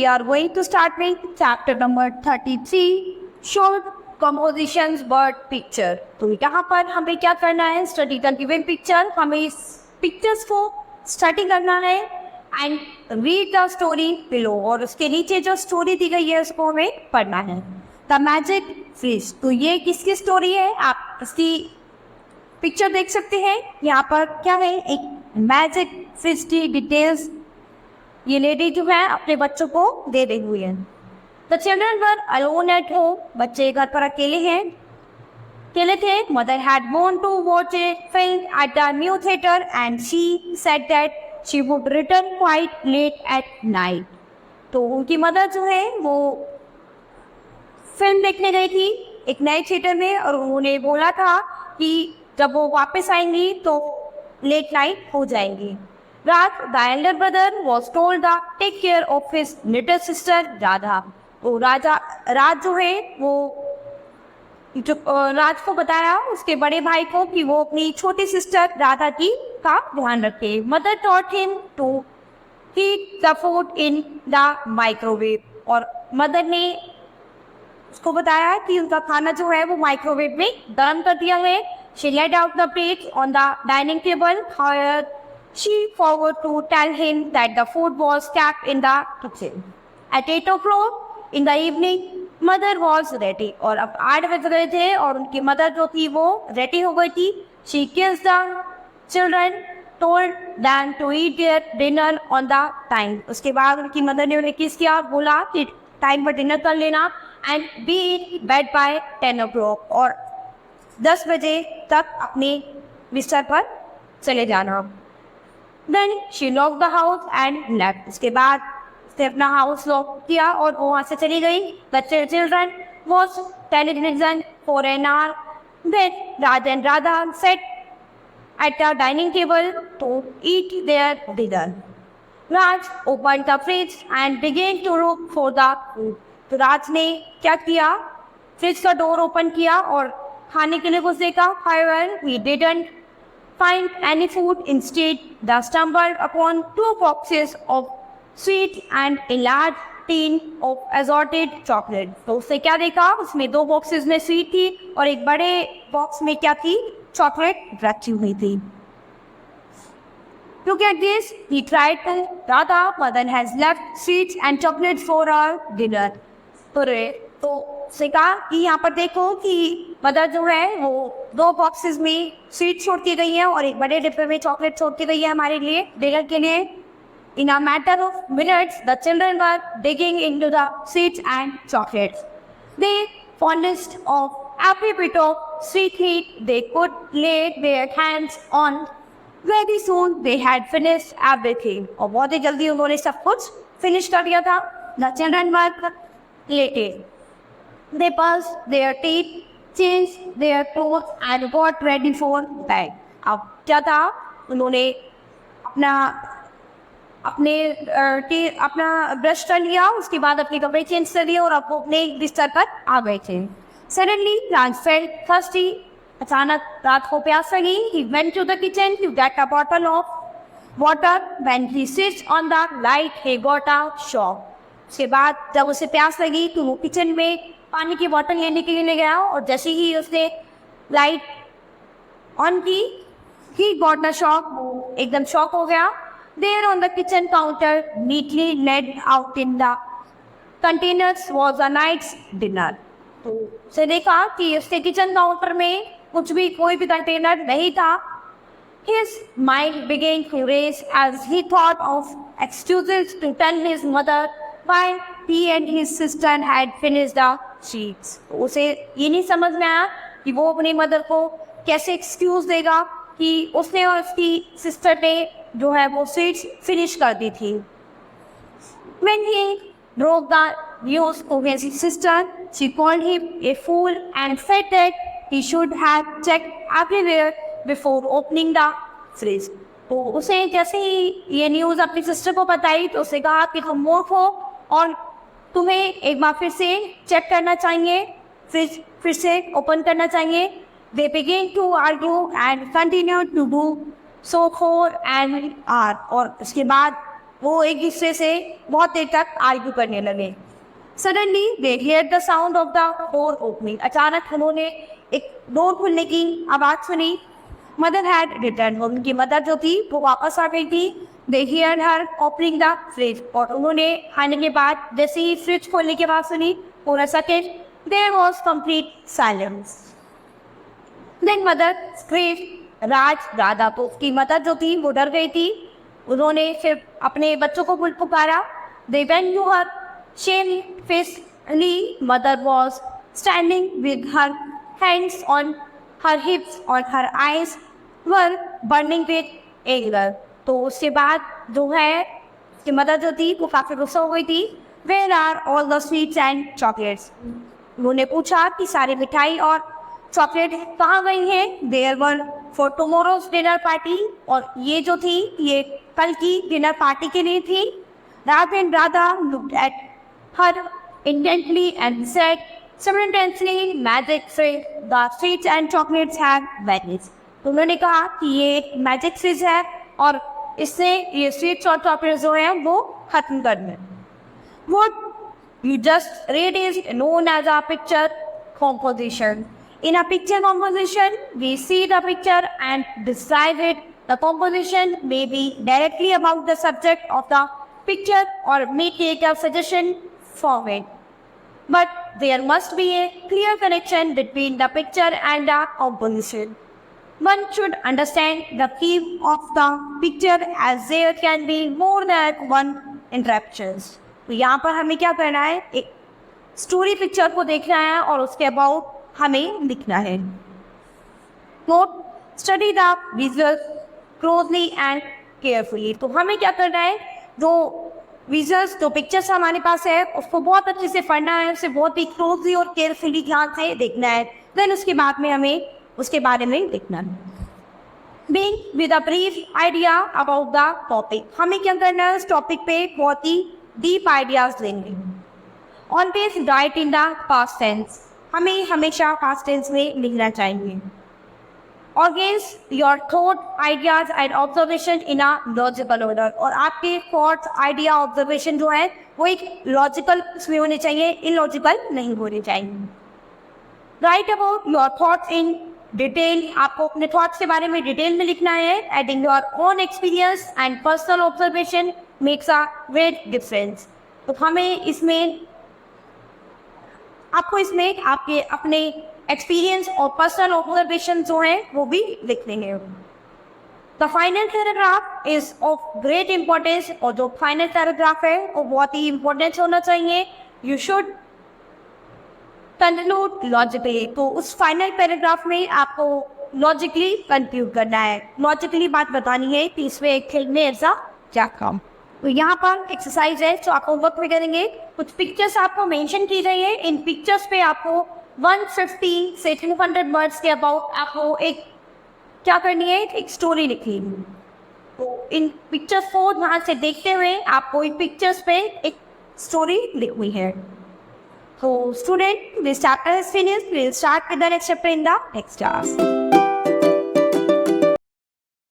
are going to start with chapter number 33, short compositions word picture. तो यहाँ पर हमें क्या करना है, स्टडी द गिवन पिक्चर, हमें इस पिक्चर्स को स्टडी करना है and read the story below, और उसके नीचे जो स्टोरी दी गई है उसको हमें पढ़ना है. द मैजिक फिश, तो ये किसकी स्टोरी है, आप इसकी पिक्चर देख सकते हैं. यहाँ पर क्या है, एक मैजिक फिश की डिटेल्स ये लेडी जो है अपने बच्चों को दे रही हुई है. The children were alone at home, बच्चे घर पर अकेले थे. Mother had gone to watch a film at the new theatre and she said that she would return quite late at night. तो उनकी मदर जो है वो फिल्म देखने गई थी एक नए थिएटर में, और उन्होंने बोला था कि जब वो वापस आएंगी तो लेट नाइट हो जाएंगी. Raj, the elder brother, was told to take care of his little sister Radha. तो राज जो है वो राज को बताया उसके बड़े भाई को कि वो अपनी छोटी सिस्टर राधा की का ध्यान रखे. Mother taught him to heat the food in the microwave, और मदर ने उसको बताया कि उनका खाना जो है वो माइक्रोवेव में गर्म कर दिया है. She laid out the plates on the dining table. However, she forgot to tell him that the food was kept in the kitchen. At 8 o'clock in the evening, mother was ready. और अब 8 बज गए थे और उनकी mother जो थी वो रेडी हो गई थी. She kissed the children, told them to eat their dinner on the time. उसके बाद उनकी मदर ने उन्हें किस किया, बोला कि टाइम पर डिनर कर लेना and be in bed by 10 o'clock, और 10 बजे तक अपने बिस्तर पर चले जाना. Then she locked the house and left. उसके बाद उसने अपना हाउस लॉक किया और वो वहाँ से चली गई. The children watched television for an hour. Then Raj and Radha sat at the dining table to eat their dinner. Raj opened the fridge and began to look for the food. तो राज ने क्या किया, fridge का door open किया और खाने के लिए कुछ देखा. However, he didn't find any food. Instead, they stumbled upon 2 boxes of sweet and a large tin of assorted chocolate. तो उसने क्या देखा, उसमें 2 बॉक्सेस में स्वीट थी और एक बड़े बॉक्स में क्या थी, चॉकलेट रखी हुई थी. Look at this, he tried to Radha, mother has left sweets and chocolates for our dinner. तो उसने कहा कि यहाँ पर देखो कि मदर जो है वो 2 बॉक्सेस में स्वीट छोड़ के गई है और एक बड़े डिब्बे में चॉकलेट छोड़ के गई है हमारे लिए डिनर के लिए. In a matter of minutes, the children were digging into the sweets and chocolates. They fondest of every bit of sweet meat they could lay their hands on. Very soon they had finished everything. और बहुत ही जल्दी उन्होंने सब कुछ finish कर दिया था. The children were later. They brushed their teeth, changed their clothes and got ready for bed. अब क्या था, उन्होंने अपना ब्रश कर लिया, उसके बाद अपने कपड़े चेंज कर लिए और अब वो अपने बिस्तर पर आ गए थे. Suddenly, Raj felt thirsty. अचानक रात को प्यास लगी. He went to the kitchen to get a bottle of water. When he switched on the light, he got a shock. उसके बाद जब उसे प्यास लगी तो वो किचन में पानी की बोतल लेने के लिए गया और जैसे ही उसने लाइट ऑन की, ही गॉट अ शॉक, वो एकदम शॉक हो गया. There on the kitchen counter neatly laid out in the containers was a night's dinner. तो उसे देखा कि उसके किचन काउंटर में कोई भी कंटेनर नहीं था. His mind began to race as he thought of excuses to tell his mother why he and his sister had finished the sheets. उसे ये नहीं समझ में आया कि वो अपनी मदर को कैसे एक्सक्यूज देगा कि उसने और उसकी सिस्टर ने जो है वो स्वीट्स फिनिश कर दी थी. When he broke the news to his sister, she called him a fool and said that he should have checked everywhere before opening the fridge. तो उसे जैसे ही ये न्यूज़ अपनी सिस्टर को बताई तो उसे कहा कि तुम मूर्ख हो और तुम्हें एक बार फिर से चेक करना चाहिए, फ्रिज फिर से ओपन करना चाहिए. They began to argue and continued to do so for an hour. और उसके बाद वो एक दूसरे से बहुत देर तक आर्ग्यू करने लगे। Suddenly they hear the sound of the door opening. अचानक उन्होंने एक डोर खुलने की आवाज सुनी। Mother had return. उनकी मदर जो थी वो वापस आ गई थी। They hear her opening the fridge. और उन्होंने खाने के बाद जैसे ही फ्रिज खोलने की आवाज सुनी, for a second there was complete silence. Then mother screamed. Radha तो उसकी मदर जो थी वो डर गई थी। उन्होंने फिर अपने बच्चों को पुकारा। They went to her shamefacedly. Mother was standing with her hands on her hips and her eyes were burning with anger. तो उसके बाद जो है कि मदर जो थी वो काफ़ी गुस्सा हो गई थी। Where are all the sweets and chocolates? उन्होंने पूछा कि सारी मिठाई और चॉकलेट कहाँ गई हैं? There were for tomorrow's dinner party. और ये जो थी ये कल की डिनर पार्टी के लिए थी। Radha looked at her intently and said simultaneously, magic trick, the sweets and chocolates have vanished. तो उन्होंने कहा कि ये एक मैजिक ट्रिक है और इससे ये स्वीट्स और चॉकलेट्स जो हैं वो खत्म कर दें। What you just read is known as a picture composition. In a picture composition, we see the picture and describe it. The composition may be directly about the subject of the picture or may take a suggestion from it. But there must be a clear connection between the picture and the composition. One should understand the theme of the picture as there can be more than one interruptions. तो यहाँ पर हमें क्या करना है, एक story picture को देखना है और उसके अबाउट हमें लिखना है। Note, study the visual closely and carefully. तो हमें क्या करना है, जो विजुअल्स जो पिक्चर्स हमारे पास है उसको बहुत अच्छे से पढ़ना है, उसे बहुत ही क्लोजली और केयरफुली ध्यान से देखना है। देन उसके बाद में हमें उसके बारे में लिखना है। Being with a brief idea about the topic. हमें क्या करना है, उस टॉपिक पे बहुत ही डीप आइडियाज लेंगे। Always write in the past tense. हमें हमेशा पास्ट टेंस में लिखना चाहिए। Organize your thought, ideas and observation in a logical order। और आपके थॉट्स, आइडिया, ऑब्जर्वेशन जो है वो एक लॉजिकल में होने चाहिए, इलॉजिकल नहीं होने चाहिए। Right about your thoughts in detail. आपको अपने थॉट्स के बारे में डिटेल में लिखना है। Adding your own experience and personal observation makes a great difference. तो हमें इसमें आपको इसमें आपके अपने एक्सपीरियंस और पर्सनल ऑब्जर्वेशन जो हैं वो भी लिखने हैं। The final paragraph is of great importance. और जो फाइनल पैराग्राफ है वो बहुत ही इंपॉर्टेंट होना चाहिए। You should conclude logically. तो उस फाइनल पैराग्राफ में आपको लॉजिकली कंक्लूड करना है, लॉजिकली बात बतानी है कि इसमें एक खेलने ऐसा क्या काम। तो यहाँ पर एक्सरसाइज है जो आपको वर्क में करेंगे। कुछ पिक्चर्स आपको मेंशन की गई है। इन पिक्चर्स पे आपको 150 से 200 वर्ड्स के अबाउट आपको एक क्या करनी है, एक स्टोरी लिखनी है। तो इन पिक्चर्स को ध्यान से देखते हुए आपको इन पिक्चर्स पे एक स्टोरी लिखनी है। तो student, this chapter is finished. We will start with the next chapter in the next class.